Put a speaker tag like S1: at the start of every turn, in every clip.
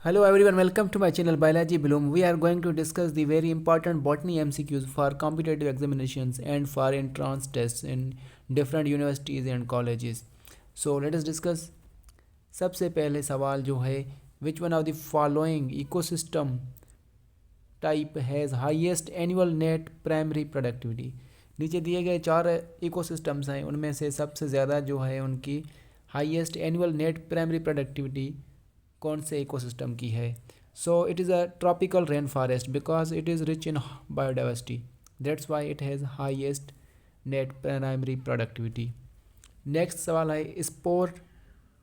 S1: Hello everyone, welcome to my channel Biology Bloom. We are going to discuss the very important botany MCQs for competitive examinations and for entrance tests in different universities and colleges. So let us discuss. सबसे पहले सवाल जो है, which one of the following ecosystem type has highest annual net primary productivity? नीचे दिए गए चार ecosystems हैं, उनमें से सबसे ज़्यादा जो है उनकी highest annual net primary productivity कौन से इकोसिस्टम की है? So it is a tropical rain forest because it is rich in biodiversity, that's why it has highest net primary productivity. Next सवाल है, spore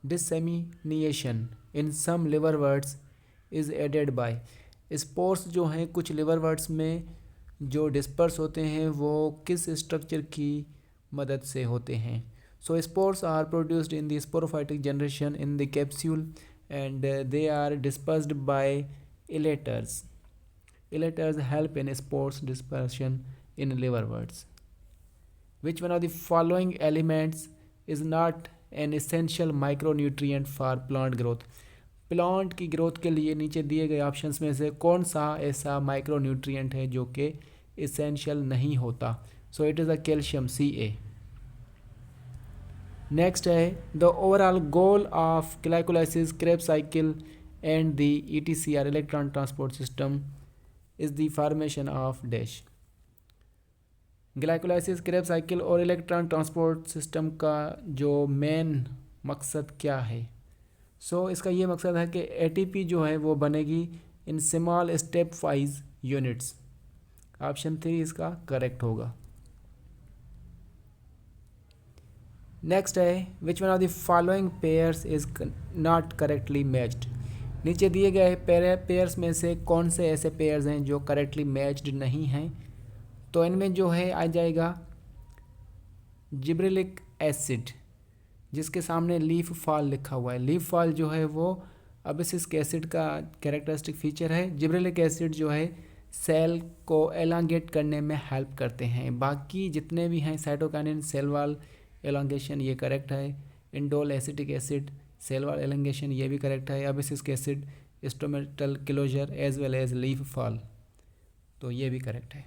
S1: dissemination in some liverworts is aided by. Spores जो हैं कुछ liver words में जो disperse होते हैं वो किस स्ट्रक्चर की मदद से होते हैं? So spores are produced in the sporophytic generation in the capsule and they are dispersed by elaters. Elaters help in spores dispersion in liverworts. Which one of the following elements is not an essential micronutrient for plant growth? Plant की growth के लिए नीचे दिए गए options में से कौन सा ऐसा माइक्रोन्यूट्रिएंट है जो कि इसेंशियल नहीं होता? So it is a calcium Ca. Next है, the overall goal of glycolysis Krebs cycle and the ETCR electron transport system is the formation of dash. Glycolysis Krebs cycle और इलेक्ट्रॉन ट्रांसपोर्ट सिस्टम का जो main मकसद क्या है? सो इसका ये मकसद है कि ATP जो है वो बनेगी in small step wise units. Option 3 इसका करेक्ट होगा. नेक्स्ट है, विच one of the following pairs is not correctly matched. नीचे दिए गए पेयर्स में से कौन से ऐसे पेयर्स हैं जो करेक्टली मैच्ड नहीं हैं? तो इनमें जो है आ जाएगा जिब्रेलिक एसिड जिसके सामने लीफ फॉल लिखा हुआ है. लीफ फॉल जो है वो अबिसिक एसिड का कैरेक्टरिस्टिक फीचर है. जिब्रेलिक एसिड जो है सेल को एलांगेट करने में हेल्प करते हैं. बाकी जितने भी हैं साइटोकाइनिन, सेल वॉल एलोंगेशन ये करेक्ट है. Indole acetic acid cell wall elongation ये भी करेक्ट है. Abscisic acid stomatal closure as well as leaf fall तो ये भी करेक्ट है.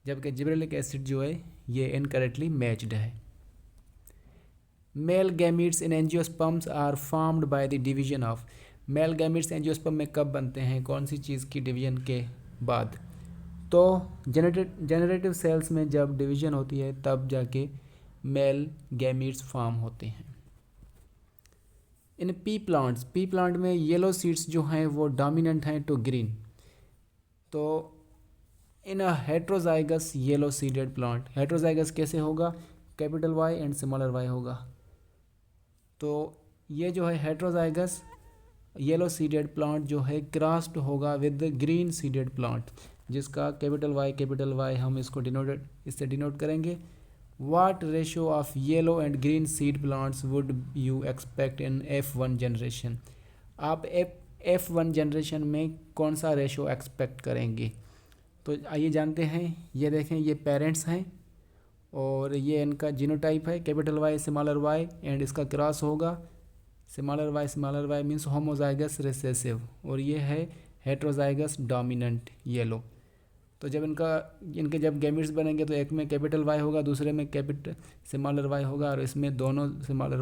S1: जबकि जिब्रेलिक एसिड जो है ये इनकरेक्टली मैच्ड है. Male gametes in angiosperms are formed by the division of. Male gametes angiosperm में कब बनते हैं, कौन सी चीज़ की डिवीजन के बाद? तो जनरेटिव सेल्स में जब डिवीजन होती है तब जाके मेल गैमीट्स फॉर्म होते हैं. इन पी प्लांट में येलो सीड्स जो हैं वो डोमिनेंट हैं टू ग्रीन. तो in a heterozygous yellow seeded plant, heterozygous कैसे होगा? Capital Y and smaller y होगा. तो ये जो है हेट्रोजाइगस येलो सीडेड प्लांट जो है क्रॉस्ड होगा विद ग्रीन सीडेड प्लांट जिसका कैपिटल वाई हम इसको इससे डिनोट करेंगे. What ratio of yellow and green seed plants would you expect in F1 generation? आप F1 जनरेशन में कौन सा रेशो एक्सपेक्ट करेंगे? तो आइए जानते हैं. ये देखें, ये पेरेंट्स हैं और ये इनका जीनोटाइप है capital Y smaller Y and इसका क्रॉस होगा smaller Y means homozygous recessive और ये है हेट्रोजाइगस डोमिनेंट येलो. तो जब इनके जब गैमिट्स बनेंगे तो एक में कैपिटल वाई होगा, दूसरे में कैपिटल स्मॉलर वाई होगा और इसमें दोनों स्मॉलर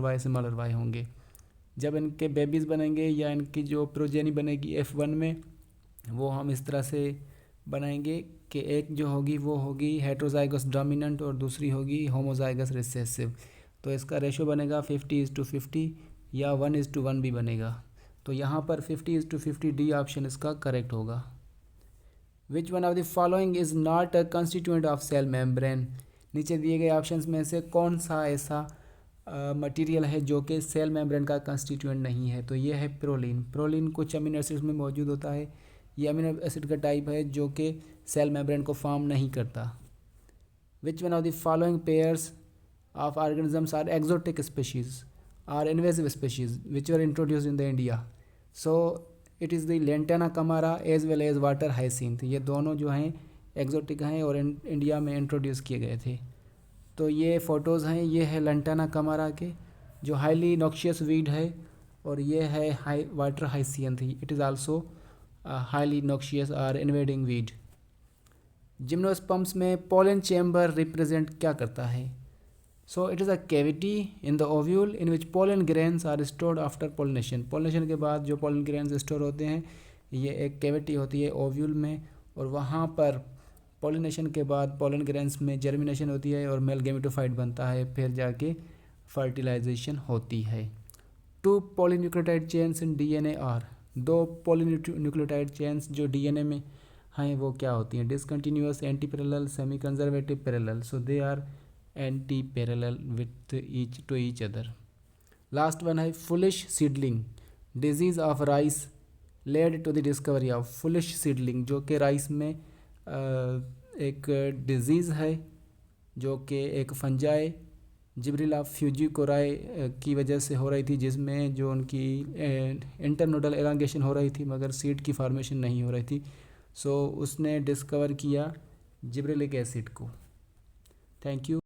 S1: वाई होंगे. जब इनके बेबीज़ बनेंगे या इनकी जो प्रोजेनी बनेगी F1 में वो हम इस तरह से बनाएंगे कि एक जो होगी वो होगी हेट्रोजाइगस डोमिनेंट और दूसरी होगी होमोजाइगस रिसेसिव. तो इसका रेशो बनेगा 50:50 या 1:1 भी बनेगा. तो यहाँ पर 50:50 डी ऑप्शन इसका करेक्ट होगा. Which one of the following is not a constituent of cell membrane. नीचे दिए गए ऑप्शंस में से कौन सा ऐसा मटेरियल है जो कि सेल मेम्ब्रेन का कंस्टिट्यूएंट नहीं है? तो ये है प्रोलीन. प्रोलीन कुछ अमीनो एसिड्स में मौजूद होता है. ये अमीनो एसिड का टाइप है जो कि सेल मेम्ब्रेन को फॉर्म नहीं करता. Which one of the following pairs of organisms are exotic species are invasive species which are introduced in the India? So it is the Lantana camara as well as water hyacinth. ये दोनों जो हैं exotic हैं और India में introduce किए गए थे. तो ये फ़ोटोज़ हैं, ये है लेंटाना कमारा के जो हाईली नॉक्शियस वीड है और ये है high water hyacinth, it is also highly noxious or invading weed. Gymnosperms में पोलन चैम्बर रिप्रेजेंट क्या करता है? So it is a cavity in the ovule in which pollen grains are stored after pollination. Pollination के बाद जो pollen grains store होते हैं, ये एक कैविटी होती है ओव्यूल में, और वहाँ पर पोलिनेशन के बाद पोलन ग्रेन्स में जर्मिनेशन होती है और मेल गैमेटोफाइट बनता है, फिर जाके फर्टिलाइजेशन होती है। 2 polynucleotide chains in DNA are, 2 polynucleotide chains जो डीएनए में हैं वो क्या होती हैं? Discontinuous, antiparallel, semiconservative, parallel. So they are antiparallel with each other. Last one है foolish seedling, disease of rice led to the discovery of foolish seedling, जो कि राइस में एक डिजीज़ है जो कि एक फंजाई जिब्रिला फ्यूजिकोराई की वजह से हो रही थी, जिसमें जो उनकी इंटरनोडल एलांगेशन हो रही थी मगर सीड की फॉर्मेशन नहीं हो रही थी। सो उसने डिस्कवर किया जिब्रेलिक एसिड को। Thank you.